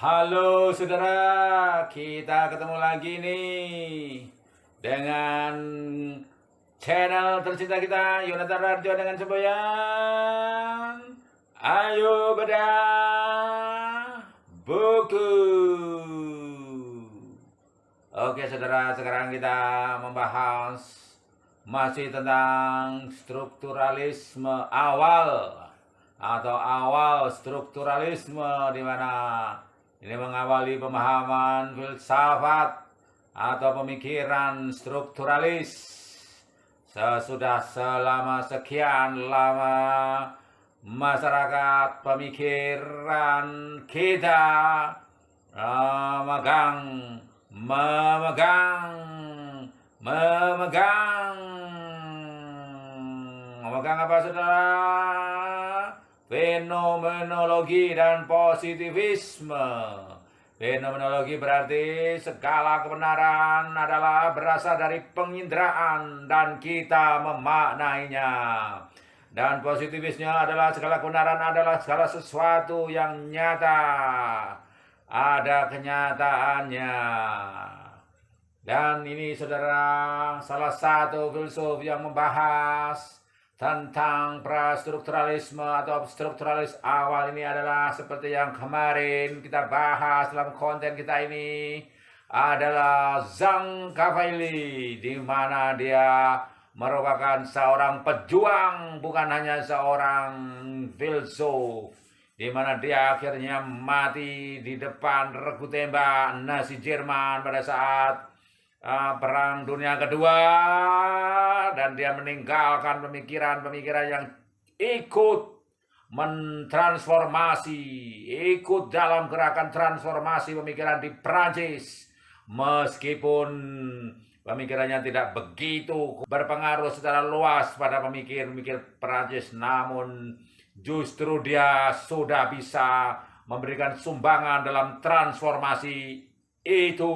Halo saudara, kita ketemu lagi nih dengan channel tercinta kita Yonatan Raharjo dengan semboyan Ayo Bedah Buku. Oke saudara, sekarang kita membahas masih tentang strukturalisme awal atau awal strukturalisme, di mana ini mengawali pemahaman filsafat atau pemikiran strukturalis. Sesudah selama sekian lama masyarakat pemikiran kita memegang apa saudara? Fenomenologi dan positivisme. Fenomenologi berarti segala kebenaran adalah berasal dari penginderaan dan kita memaknainya. Dan positivisnya adalah segala kebenaran adalah segala sesuatu yang nyata, ada kenyataannya. Dan ini saudara, salah satu filsuf yang membahas tentang prastrukturalisme atau strukturalis awal ini adalah seperti yang kemarin kita bahas dalam konten kita ini, adalah Zhang Cavalier, di mana dia merupakan seorang pejuang, bukan hanya seorang filsuf, di mana dia akhirnya mati di depan regu tembak Nazi Jerman pada saat Perang Dunia Kedua, dan dia meninggalkan pemikiran-pemikiran yang ikut mentransformasi, ikut dalam gerakan transformasi pemikiran di Prancis, meskipun pemikirannya tidak begitu berpengaruh secara luas pada pemikir-pemikir Prancis, namun justru dia sudah bisa memberikan sumbangan dalam transformasi itu.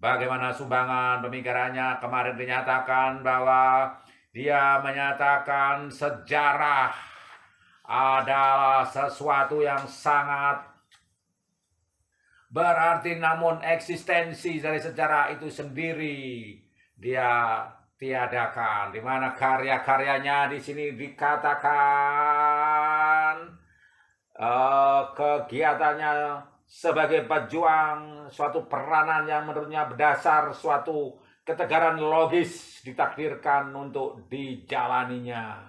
Bagaimana sumbangan pemikirannya? Kemarin dinyatakan bahwa dia menyatakan sejarah adalah sesuatu yang sangat berarti, namun eksistensi dari sejarah itu sendiri dia tiadakan. Di mana karya-karyanya di sini dikatakan kegiatannya sebagai pejuang, suatu peranan yang menurutnya berdasar suatu ketegaran logis ditakdirkan untuk dijalaninya.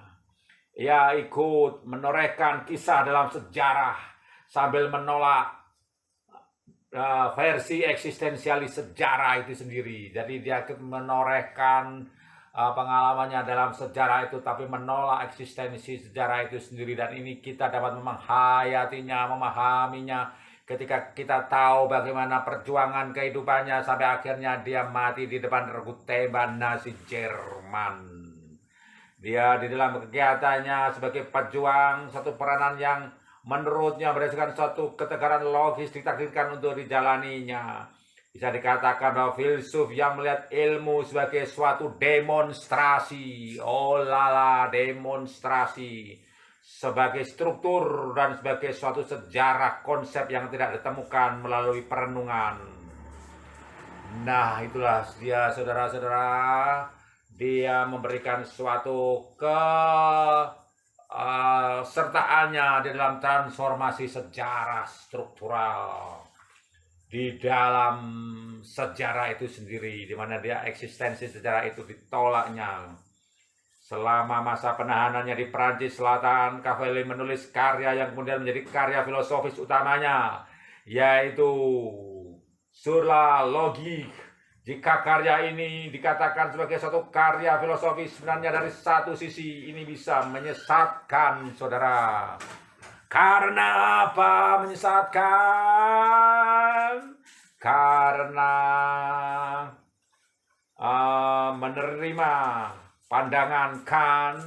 Ia ikut menorehkan kisah dalam sejarah sambil menolak versi eksistensialis sejarah itu sendiri. Jadi dia ikut menorehkan pengalamannya dalam sejarah itu, tapi menolak eksistensi sejarah itu sendiri. Dan ini kita dapat menghayatinya, memahaminya ketika kita tahu bagaimana perjuangan kehidupannya sampai akhirnya dia mati di depan regu tembak Nazi Jerman. Dia di dalam kegiatannya sebagai pejuang, satu peranan yang menurutnya berdasarkan suatu ketegaran logis ditakdirkan untuk dijalaninya. Bisa dikatakan bahwa filsuf yang melihat ilmu sebagai suatu demonstrasi, demonstrasi, sebagai struktur dan sebagai suatu sejarah konsep yang tidak ditemukan melalui perenungan. Nah, itulah dia saudara-saudara, dia memberikan suatu sertaannya di dalam transformasi sejarah struktural di dalam sejarah itu sendiri, di mana dia eksistensi sejarah itu ditolaknya. Selama masa penahanannya di Prancis Selatan, Cavalier menulis karya yang kemudian menjadi karya filosofis utamanya, yaitu Sur la Logique. Jika karya ini dikatakan sebagai suatu karya filosofis, sebenarnya dari satu sisi ini bisa menyesatkan saudara. Karena apa menyesatkan? Karena menerima pandangan Kant.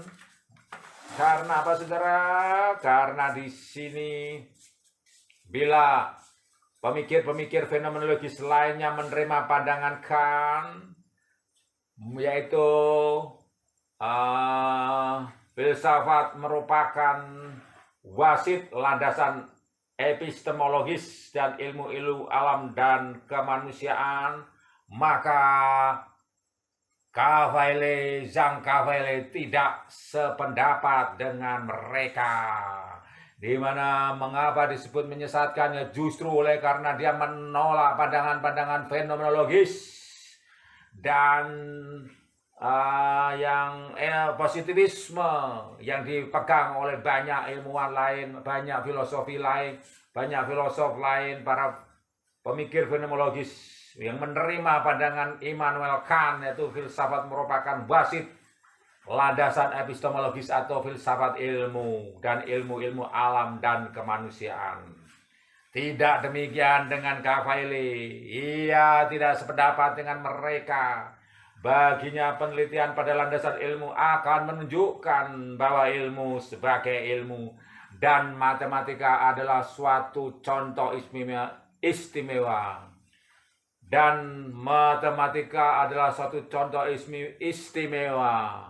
Karena apa saudara? Karena di sini bila pemikir-pemikir fenomenologis lainnya menerima pandangan Kant, yaitu filsafat merupakan wasit landasan epistemologis dan ilmu-ilmu alam dan kemanusiaan, maka Zhang Cavele tidak sependapat dengan mereka. Di mana mengapa disebut menyesatkannya? Justru oleh karena dia menolak pandangan-pandangan fenomenologis dan yang positivisme yang dipegang oleh banyak ilmuwan lain, banyak filosofi lain, banyak filosof lain, para pemikir fenomenologis yang menerima pandangan Immanuel Kant, yaitu filsafat merupakan wasit landasan epistemologis atau filsafat ilmu dan ilmu-ilmu alam dan kemanusiaan. Tidak demikian dengan Cavele. Ia tidak sependapat dengan mereka. Baginya penelitian pada landasan ilmu akan menunjukkan bahwa ilmu sebagai ilmu dan matematika adalah suatu contoh istimewa. Dan matematika adalah suatu contoh istimewa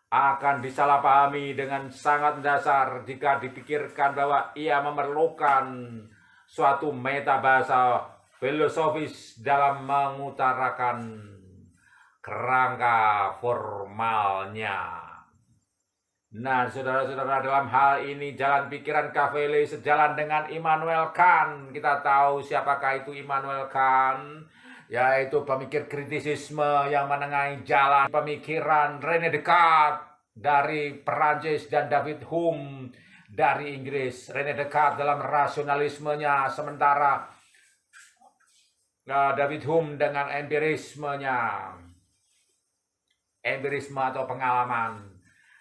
akan disalahpahami dengan sangat dasar jika dipikirkan bahwa ia memerlukan suatu metabahasa filosofis dalam mengutarakan kerangka formalnya. Nah, saudara-saudara, dalam hal ini jalan pikiran Cavele sejalan dengan Immanuel Kant. Kita tahu siapakah itu Immanuel Kant, yaitu pemikir kritisisme yang menengahi jalan pemikiran René Descartes dari Perancis dan David Hume dari Inggris. René Descartes dalam rasionalismenya, sementara David Hume dengan empirismenya, empirisme atau pengalaman.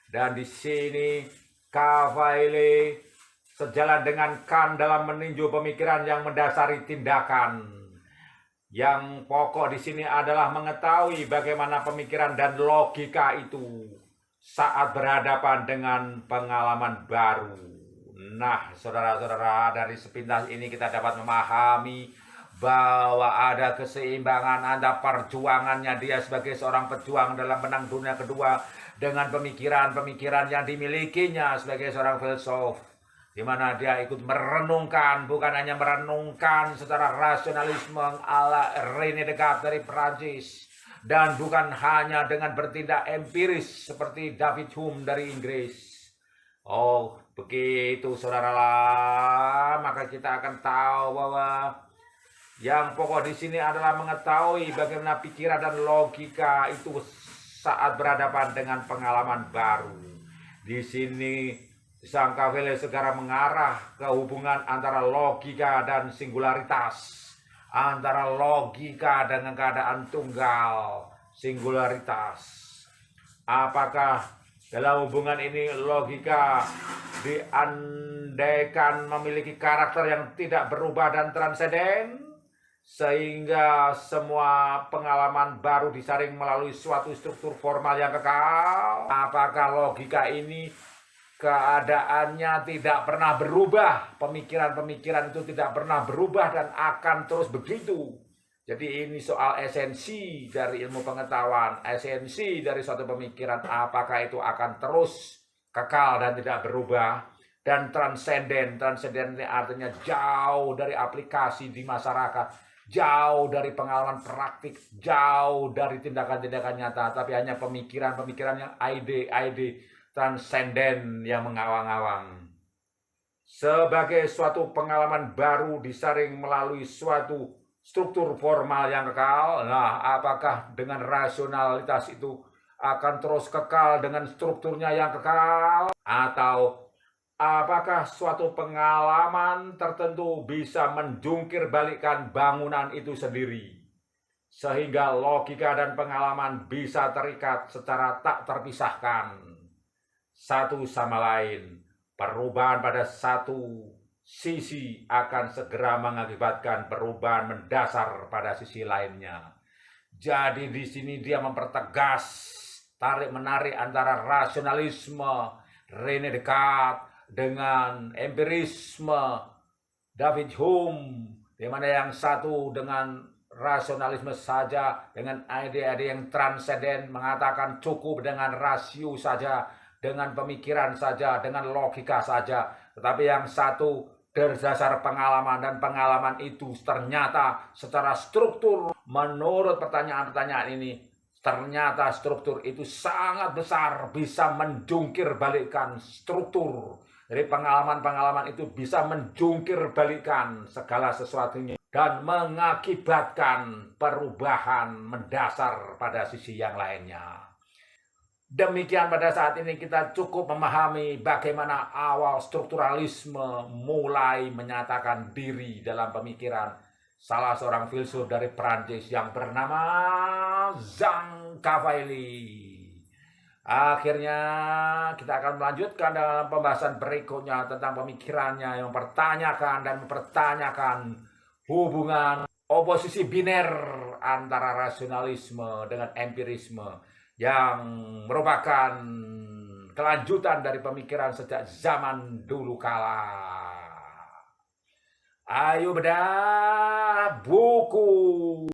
Dan di sini Cavele sejalan dengan Kant dalam meninjau pemikiran yang mendasari tindakan. Yang pokok di sini adalah mengetahui bagaimana pemikiran dan logika itu saat berhadapan dengan pengalaman baru. Nah, saudara-saudara, dari sepintas ini kita dapat memahami bahwa ada keseimbangan antara perjuangannya dia sebagai seorang pejuang dalam menang dunia kedua dengan pemikiran-pemikiran yang dimilikinya sebagai seorang filsuf, di mana dia ikut merenungkan, bukan hanya merenungkan secara rasionalisme ala René Descartes dari Prancis, dan bukan hanya dengan bertindak empiris seperti David Hume dari Inggris. Oh, begitu saudara, maka kita akan tahu bahwa yang pokok di sini adalah mengetahui bagaimana pikiran dan logika itu saat berhadapan dengan pengalaman baru. Di sini Zhang Cavele segera mengarah ke hubungan antara logika dan singularitas, antara logika dengan keadaan tunggal, singularitas. Apakah dalam hubungan ini logika diandaikan memiliki karakter yang tidak berubah dan transenden, sehingga semua pengalaman baru disaring melalui suatu struktur formal yang kekal? Apakah logika ini keadaannya tidak pernah berubah, pemikiran-pemikiran itu tidak pernah berubah dan akan terus begitu? Jadi ini soal esensi dari ilmu pengetahuan, esensi dari suatu pemikiran, apakah itu akan terus kekal dan tidak berubah? Dan transenden, transenden ini artinya jauh dari aplikasi di masyarakat, jauh dari pengalaman praktik, jauh dari tindakan-tindakan nyata, tapi hanya pemikiran-pemikiran yang ide transenden yang mengawang-awang. Sebagai suatu pengalaman baru disaring melalui suatu struktur formal yang kekal. Nah, apakah dengan rasionalitas itu akan terus kekal dengan strukturnya yang kekal? Atau apakah suatu pengalaman tertentu bisa menjungkir balikkan bangunan itu sendiri, sehingga logika dan pengalaman bisa terikat secara tak terpisahkan satu sama lain? Perubahan pada satu sisi akan segera mengakibatkan perubahan mendasar pada sisi lainnya. Jadi di sini dia mempertegas tarik-menarik antara rasionalisme René Descartes dengan empirisme David Hume, di mana yang satu dengan rasionalisme saja, dengan ide-ide yang transenden, mengatakan cukup dengan rasio saja, dengan pemikiran saja, dengan logika saja. Tetapi yang satu berdasar pengalaman, dan pengalaman itu ternyata secara struktur menurut pertanyaan-pertanyaan ini ternyata struktur itu sangat besar, bisa menjungkir balikkan struktur. Jadi pengalaman-pengalaman itu bisa menjungkir balikkan segala sesuatunya dan mengakibatkan perubahan mendasar pada sisi yang lainnya. Demikian pada saat ini kita cukup memahami bagaimana awal strukturalisme mulai menyatakan diri dalam pemikiran salah seorang filsuf dari Prancis yang bernama Jean Cavailly. Akhirnya kita akan melanjutkan dalam pembahasan berikutnya tentang pemikirannya yang mempertanyakan dan mempertanyakan hubungan oposisi biner antara rasionalisme dengan empirisme yang merupakan kelanjutan dari pemikiran sejak zaman dulu kala. Ayo bedah buku.